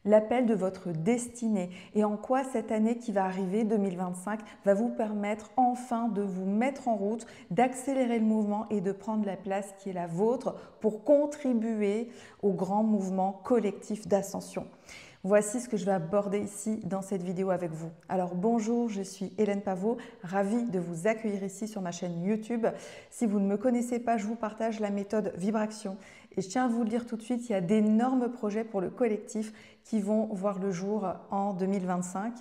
l'appel de votre destinée et en quoi cette année qui va arriver, 2025, va vous permettre enfin de vous mettre en route, d'accélérer le mouvement et de prendre la place qui est la vôtre pour contribuer au grand mouvement collectif d'ascension. Voici ce que je vais aborder ici dans cette vidéo avec vous. Alors bonjour, je suis Hélène Pavot, ravie de vous accueillir ici sur ma chaîne YouTube. Si vous ne me connaissez pas, je vous partage la méthode Vibraction. Et je tiens à vous le dire tout de suite, il y a d'énormes projets pour le collectif qui vont voir le jour en 2025.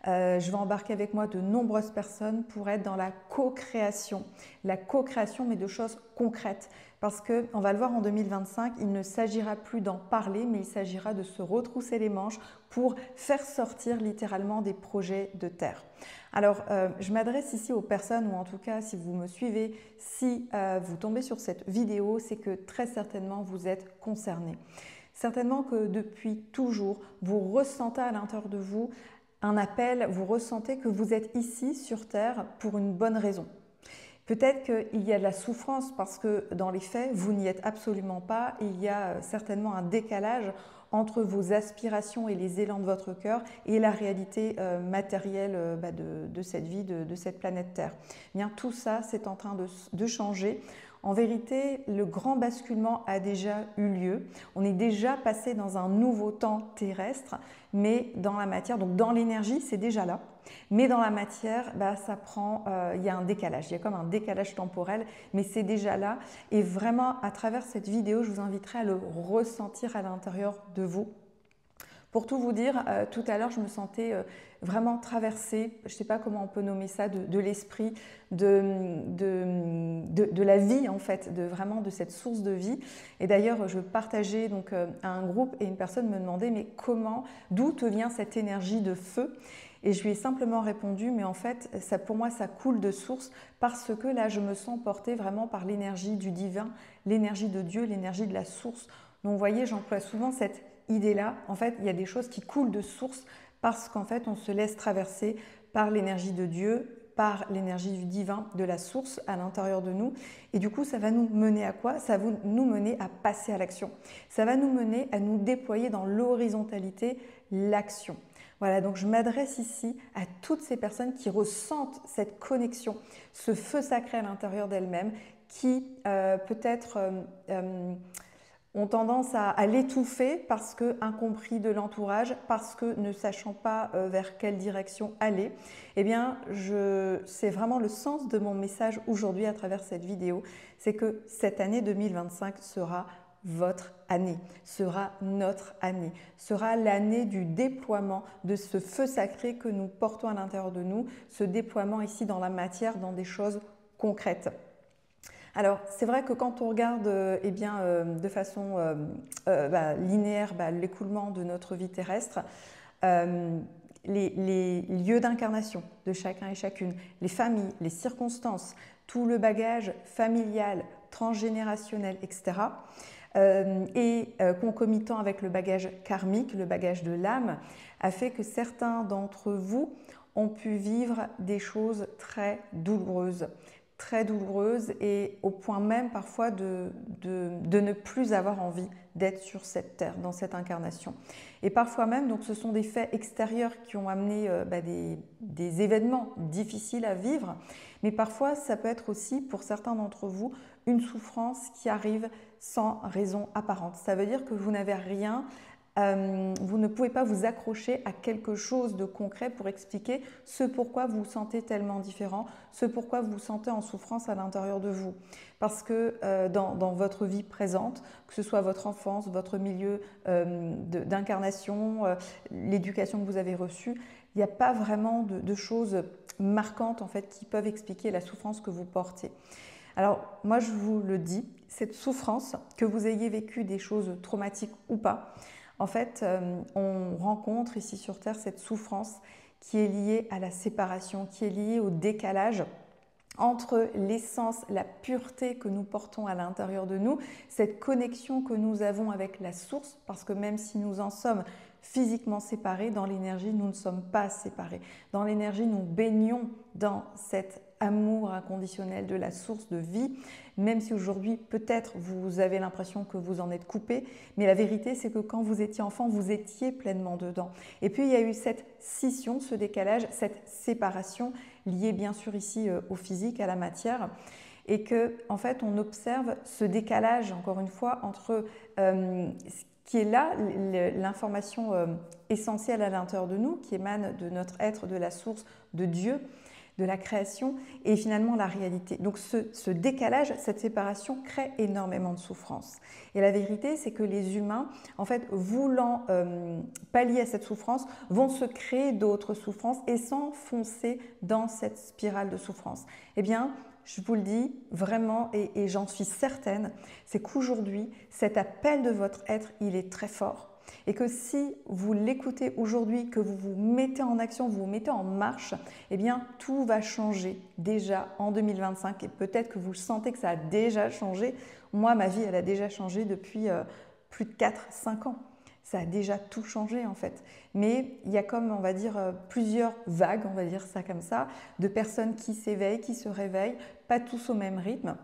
Je vais embarquer avec moi de nombreuses personnes pour être dans la co-création mais de choses concrètes. Parce qu'on va le voir en 2025, il ne s'agira plus d'en parler, mais il s'agira de se retrousser les manches pour faire sortir littéralement des projets de terre. Alors, je m'adresse ici aux personnes, ou en tout cas, si vous me suivez, si vous tombez sur cette vidéo, c'est que très certainement vous êtes concernés. Certainement que depuis toujours, vous ressentez à l'intérieur de vous un appel, vous ressentez que vous êtes ici sur Terre pour une bonne raison. Peut-être qu'il y a de la souffrance parce que dans les faits, vous n'y êtes absolument pas. Il y a certainement un décalage entre vos aspirations et les élans de votre cœur et la réalité matérielle de cette vie, de cette planète Terre. Bien, tout ça, c'est en train de changer. En vérité, le grand basculement a déjà eu lieu. On est déjà passé dans un nouveau temps terrestre, mais dans la matière, donc dans l'énergie, c'est déjà là. Mais dans la matière, il y a un décalage, il y a comme un décalage temporel, mais c'est déjà là. Et vraiment, à travers cette vidéo, je vous inviterai à le ressentir à l'intérieur de vous. Pour tout vous dire, tout à l'heure, je me sentais vraiment traversée, je ne sais pas comment on peut nommer ça, de l'esprit, de la vie en fait, vraiment de cette source de vie. Et d'ailleurs, je partageais donc à un groupe et une personne me demandait mais d'où te vient cette énergie de feu? Et je lui ai simplement répondu, mais en fait, pour moi, ça coule de source parce que là, je me sens portée vraiment par l'énergie du divin, l'énergie de Dieu, l'énergie de la source. Donc, vous voyez, j'emploie souvent cette idée-là. En fait, il y a des choses qui coulent de source parce qu'en fait, on se laisse traverser par l'énergie de Dieu, par l'énergie du divin, de la source à l'intérieur de nous. Et du coup, ça va nous mener à quoi? Ça va nous mener à passer à l'action. Ça va nous mener à nous déployer dans l'horizontalité, l'action. Voilà, donc je m'adresse ici à toutes ces personnes qui ressentent cette connexion, ce feu sacré à l'intérieur d'elles-mêmes, qui peut-être ont tendance à l'étouffer parce que incompris de l'entourage, parce que ne sachant pas vers quelle direction aller. Eh bien, c'est vraiment le sens de mon message aujourd'hui à travers cette vidéo, c'est que cette année 2025 sera votre année, sera notre année, sera l'année du déploiement de ce feu sacré que nous portons à l'intérieur de nous, ce déploiement ici dans la matière, dans des choses concrètes. Alors, c'est vrai que quand on regarde de façon linéaire l'écoulement de notre vie terrestre, les lieux d'incarnation de chacun et chacune, les familles, les circonstances, tout le bagage familial, transgénérationnel, etc., concomitant avec le bagage karmique, le bagage de l'âme, a fait que certains d'entre vous ont pu vivre des choses très douloureuses et au point même parfois de ne plus avoir envie d'être sur cette terre, dans cette incarnation. Et parfois même, donc ce sont des faits extérieurs qui ont amené des événements difficiles à vivre, mais parfois ça peut être aussi pour certains d'entre vous une souffrance qui arrive sans raison apparente. Ça veut dire que vous n'avez rien, vous ne pouvez pas vous accrocher à quelque chose de concret pour expliquer ce pourquoi vous vous sentez tellement différent, ce pourquoi vous vous sentez en souffrance à l'intérieur de vous. Parce que dans votre vie présente, que ce soit votre enfance, votre milieu d'incarnation, l'éducation que vous avez reçue, il n'y a pas vraiment de choses marquantes en fait qui peuvent expliquer la souffrance que vous portez. Alors moi je vous le dis, cette souffrance, que vous ayez vécu des choses traumatiques ou pas, en fait, on rencontre ici sur Terre cette souffrance qui est liée à la séparation, qui est liée au décalage entre l'essence, la pureté que nous portons à l'intérieur de nous, cette connexion que nous avons avec la source, parce que même si nous en sommes physiquement séparés, dans l'énergie, nous ne sommes pas séparés. Dans l'énergie, nous baignons dans cette amour inconditionnel, de la source de vie, même si aujourd'hui peut-être vous avez l'impression que vous en êtes coupé, mais la vérité c'est que quand vous étiez enfant, vous étiez pleinement dedans. Et puis il y a eu cette scission, ce décalage, cette séparation liée bien sûr ici au physique, à la matière, et que en fait on observe ce décalage encore une fois entre ce qui est là, l'information essentielle à l'intérieur de nous, qui émane de notre être, de la source, de Dieu, de la création, et finalement la réalité. Donc ce décalage, cette séparation crée énormément de souffrance. Et la vérité, c'est que les humains, en fait, voulant pallier à cette souffrance, vont se créer d'autres souffrances et s'enfoncer dans cette spirale de souffrance. Eh bien, je vous le dis vraiment, et j'en suis certaine, c'est qu'aujourd'hui, cet appel de votre être, il est très fort. Et que si vous l'écoutez aujourd'hui, que vous vous mettez en action, vous vous mettez en marche, eh bien, tout va changer déjà en 2025. Et peut-être que vous sentez que ça a déjà changé. Moi, ma vie, elle a déjà changé depuis plus de 4-5 ans. Ça a déjà tout changé en fait. Mais il y a comme, on va dire, plusieurs vagues, on va dire ça comme ça, de personnes qui s'éveillent, qui se réveillent, pas tous au même rythme.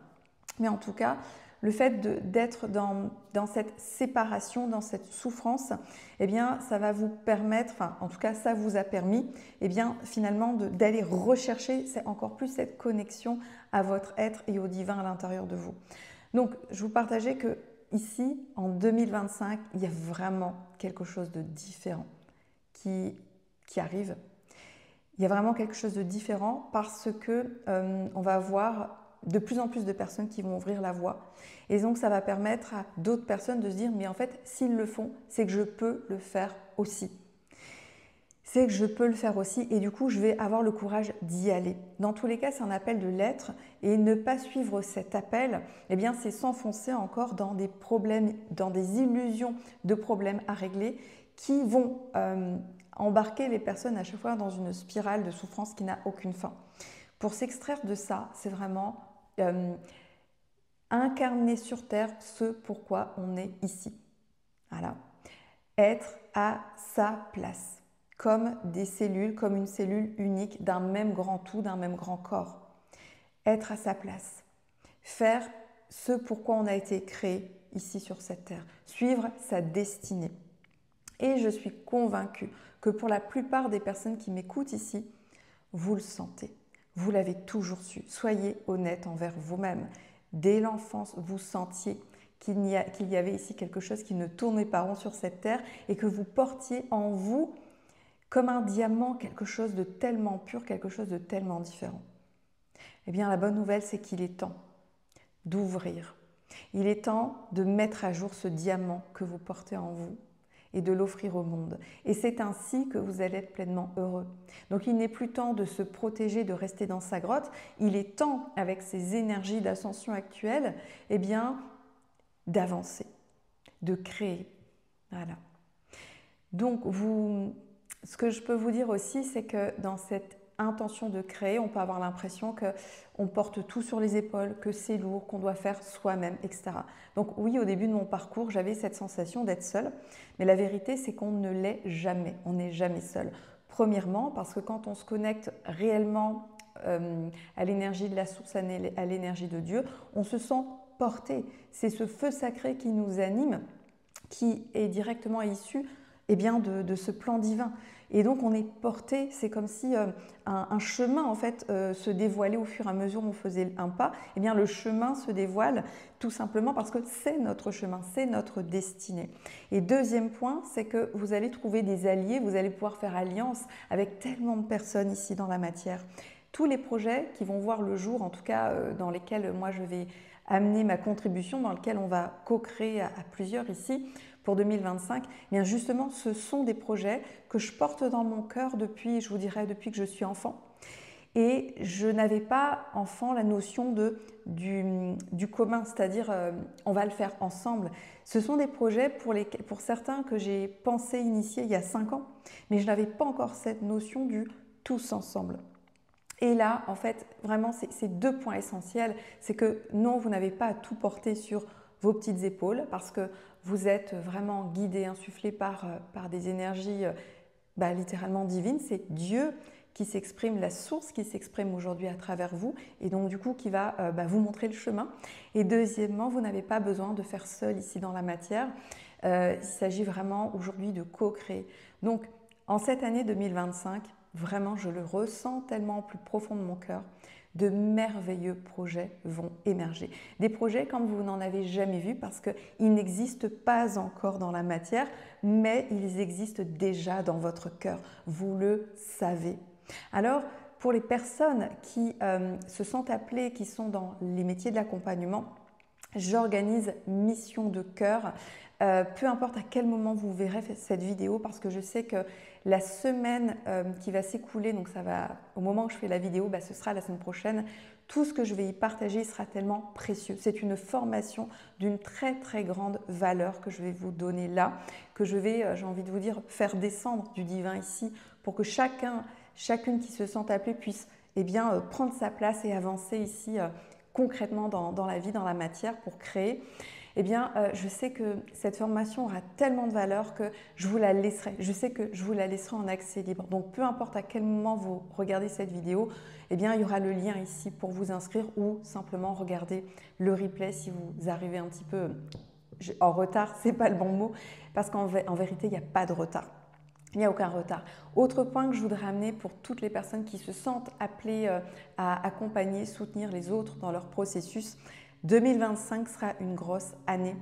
Mais en tout cas, le fait d'être dans cette séparation, dans cette souffrance, eh bien, ça va vous permettre, enfin, en tout cas, ça vous a permis, eh bien, finalement, d'aller rechercher encore plus cette connexion à votre être et au divin à l'intérieur de vous. Donc, je vous partageais que ici, en 2025, il y a vraiment quelque chose de différent qui arrive. Il y a vraiment quelque chose de différent parce que on va avoir de plus en plus de personnes qui vont ouvrir la voie. Et donc, ça va permettre à d'autres personnes de se dire, mais en fait, s'ils le font, c'est que je peux le faire aussi. C'est que je peux le faire aussi et du coup, je vais avoir le courage d'y aller. Dans tous les cas, c'est un appel de l'être et ne pas suivre cet appel, eh bien, c'est s'enfoncer encore dans des problèmes, dans des illusions de problèmes à régler qui vont embarquer les personnes à chaque fois dans une spirale de souffrance qui n'a aucune fin. Pour s'extraire de ça, c'est vraiment incarner sur Terre ce pourquoi on est ici. Voilà. Être à sa place, comme des cellules, comme une cellule unique d'un même grand tout, d'un même grand corps. Être à sa place. Faire ce pourquoi on a été créé ici sur cette Terre. Suivre sa destinée. Et je suis convaincue que pour la plupart des personnes qui m'écoutent ici, vous le sentez. Vous l'avez toujours su. Soyez honnête envers vous-même. Dès l'enfance, vous sentiez qu'il y avait ici quelque chose qui ne tournait pas rond sur cette terre et que vous portiez en vous comme un diamant quelque chose de tellement pur, quelque chose de tellement différent. Eh bien, la bonne nouvelle, c'est qu'il est temps d'ouvrir. Il est temps de mettre à jour ce diamant que vous portez en vous et de l'offrir au monde. Et c'est ainsi que vous allez être pleinement heureux. Donc il n'est plus temps de se protéger, de rester dans sa grotte. Il est temps, avec ces énergies d'ascension actuelles, eh bien, d'avancer, de créer. Voilà. Donc ce que je peux vous dire aussi, c'est que dans cette intention de créer, on peut avoir l'impression qu'on porte tout sur les épaules, que c'est lourd, qu'on doit faire soi-même, etc. Donc oui, au début de mon parcours, j'avais cette sensation d'être seule, mais la vérité, c'est qu'on ne l'est jamais, on n'est jamais seul. Premièrement, parce que quand on se connecte réellement à l'énergie de la source, à l'énergie de Dieu, on se sent porté. C'est ce feu sacré qui nous anime, qui est directement issu de ce plan divin. Et donc on est porté, c'est comme si un chemin en fait se dévoilait au fur et à mesure où on faisait un pas. Eh bien le chemin se dévoile tout simplement parce que c'est notre chemin, c'est notre destinée. Et deuxième point, c'est que vous allez trouver des alliés, vous allez pouvoir faire alliance avec tellement de personnes ici dans la matière. Tous les projets qui vont voir le jour, en tout cas dans lesquels moi je vais amener ma contribution, dans lesquels on va co-créer à plusieurs ici, pour 2025, eh bien justement, ce sont des projets que je porte dans mon cœur depuis, je vous dirais, depuis que je suis enfant. Et je n'avais pas, enfant, la notion du commun, c'est-à-dire on va le faire ensemble. Ce sont des projets pour certains que j'ai pensé initier il y a 5 ans, mais je n'avais pas encore cette notion du tous ensemble. Et là, en fait, vraiment, c'est 2 points essentiels. C'est que non, vous n'avez pas à tout porter sur vos petites épaules parce que vous êtes vraiment guidé, insufflé par des énergies littéralement divines. C'est Dieu qui s'exprime, la source qui s'exprime aujourd'hui à travers vous et donc du coup qui va vous montrer le chemin. Et deuxièmement, vous n'avez pas besoin de faire seul ici dans la matière. Il s'agit vraiment aujourd'hui de co-créer. Donc en cette année 2025, vraiment je le ressens tellement au plus profond de mon cœur, de merveilleux projets vont émerger. Des projets comme vous n'en avez jamais vu parce qu'ils n'existent pas encore dans la matière, mais ils existent déjà dans votre cœur. Vous le savez. Alors, pour les personnes qui se sentent appelées, qui sont dans les métiers de l'accompagnement, j'organise Mission de cœur. Peu importe à quel moment vous verrez cette vidéo, parce que je sais que la semaine qui va s'écouler, donc ça va, au moment où je fais la vidéo, ce sera la semaine prochaine, tout ce que je vais y partager sera tellement précieux. C'est une formation d'une très très grande valeur que je vais vous donner là, que je vais, j'ai envie de vous dire, faire descendre du divin ici pour que chacune qui se sent appelée puisse prendre sa place et avancer ici concrètement dans la vie, dans la matière pour créer. Je sais que cette formation aura tellement de valeur que je vous la laisserai. Je sais que je vous la laisserai en accès libre. Donc, peu importe à quel moment vous regardez cette vidéo, il y aura le lien ici pour vous inscrire ou simplement regarder le replay si vous arrivez un petit peu en retard. Ce n'est pas le bon mot parce qu'en vérité, il n'y a pas de retard. Il n'y a aucun retard. Autre point que je voudrais amener pour toutes les personnes qui se sentent appelées à accompagner, soutenir les autres dans leur processus, 2025 sera une grosse année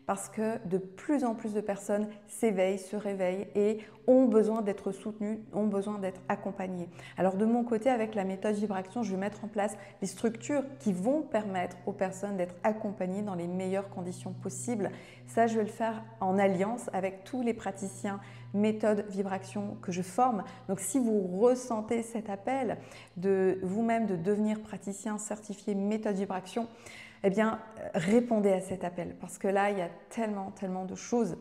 parce que de plus en plus de personnes s'éveillent, se réveillent et ont besoin d'être soutenues, ont besoin d'être accompagnées. Alors de mon côté, avec la méthode Vibration, je vais mettre en place les structures qui vont permettre aux personnes d'être accompagnées dans les meilleures conditions possibles. Ça, je vais le faire en alliance avec tous les praticiens méthode Vibration que je forme. Donc si vous ressentez cet appel de vous-même de devenir praticien certifié méthode Vibration, répondez à cet appel parce que là, il y a tellement de choses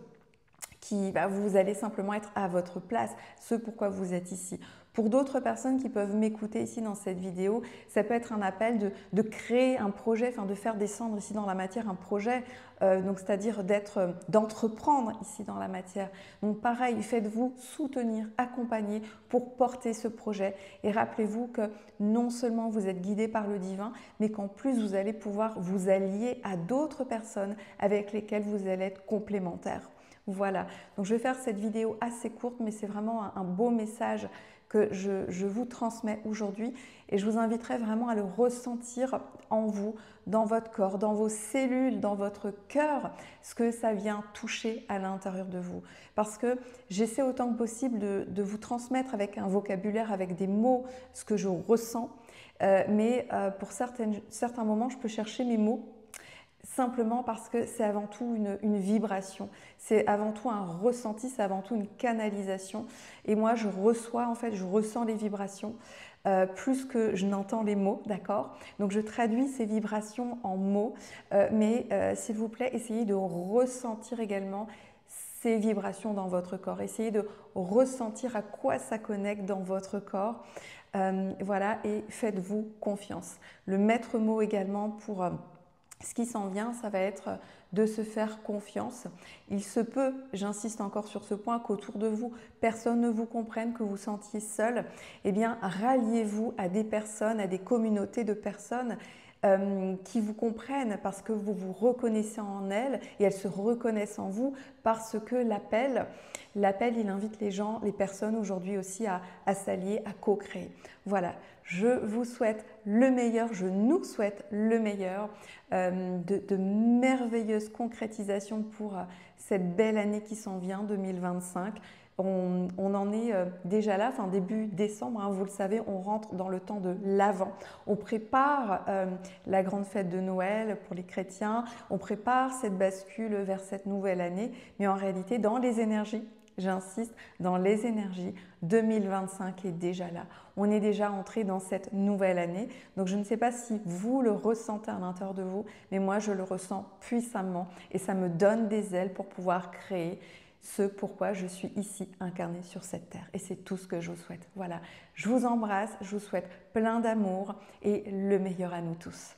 qui, vous allez simplement être à votre place, ce pourquoi vous êtes ici. Pour d'autres personnes qui peuvent m'écouter ici dans cette vidéo, ça peut être un appel de créer un projet, de faire descendre ici dans la matière un projet, c'est-à-dire d'entreprendre ici dans la matière. Donc pareil, faites-vous soutenir, accompagner pour porter ce projet et rappelez-vous que non seulement vous êtes guidé par le divin, mais qu'en plus vous allez pouvoir vous allier à d'autres personnes avec lesquelles vous allez être complémentaires. Voilà, donc je vais faire cette vidéo assez courte, mais c'est vraiment un beau message que je vous transmets aujourd'hui et je vous inviterai vraiment à le ressentir en vous, dans votre corps, dans vos cellules, dans votre cœur, ce que ça vient toucher à l'intérieur de vous. Parce que j'essaie autant que possible de vous transmettre avec un vocabulaire, avec des mots, ce que je ressens, mais pour certains moments, je peux chercher mes mots simplement parce que c'est avant tout une vibration, c'est avant tout un ressenti, c'est avant tout une canalisation. Et moi, je ressens les vibrations plus que je n'entends les mots, d'accord? Donc, je traduis ces vibrations en mots, mais s'il vous plaît, essayez de ressentir également ces vibrations dans votre corps. Essayez de ressentir à quoi ça connecte dans votre corps. Voilà, et faites-vous confiance. Le maître mot également pour ce qui s'en vient, ça va être de se faire confiance. Il se peut, j'insiste encore sur ce point, qu'autour de vous, personne ne vous comprenne, que vous sentiez seul. Ralliez-vous à des personnes, à des communautés de personnes qui vous comprennent parce que vous vous reconnaissez en elles et elles se reconnaissent en vous parce que l'appel, il invite les gens, les personnes aujourd'hui aussi à s'allier, à co-créer. Voilà, je vous souhaite le meilleur, je nous souhaite le meilleur, de merveilleuses concrétisations pour cette belle année qui s'en vient, 2025. On en est déjà là, début décembre, vous le savez, on rentre dans le temps de l'Avent. On prépare la grande fête de Noël pour les chrétiens, on prépare cette bascule vers cette nouvelle année, mais en réalité, dans les énergies, j'insiste, dans les énergies, 2025 est déjà là. On est déjà entré dans cette nouvelle année. Donc, je ne sais pas si vous le ressentez à l'intérieur de vous, mais moi, je le ressens puissamment et ça me donne des ailes pour pouvoir créer ce pourquoi je suis ici incarnée sur cette terre. Et c'est tout ce que je vous souhaite. Voilà, je vous embrasse, je vous souhaite plein d'amour et le meilleur à nous tous.